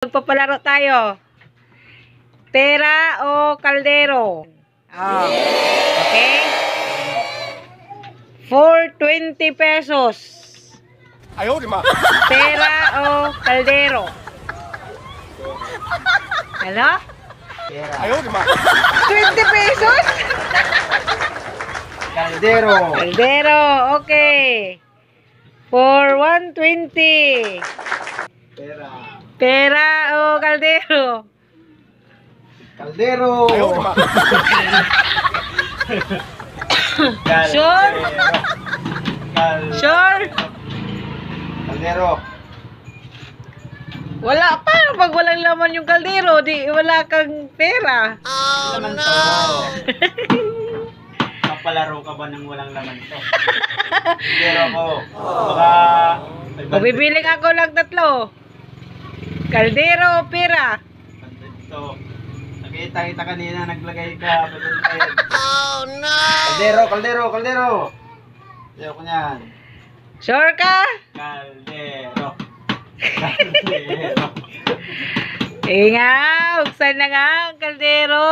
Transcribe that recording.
Magpapalaro tayo. Pera o kaldero? Oh. Okay? For 20 pesos. Ayaw, di ma. Pera o kaldero? Ano? Ayaw, di ma. 20 pesos? Kaldero. Kaldero, okay. For 120. Pera. Pera o kaldero? Kaldero. Ayaw, di ma. Sure? Sure? Kaldero. Wala pa. Pag walang laman yung kaldero, di wala kang pera. Oh, no! Kapalaro ka ba ng walang laman to? Kaldero ko. Baka... Mabibiling ako lang tatlo. Kaldero o pera? Ito. Nakita kanina, naglagay ka. Oh no! Kaldero, kaldero, kaldero. Ayaw ko niyan. Sure ka? Kaldero. Kaldero. Inga, buksan na nga ang kaldero.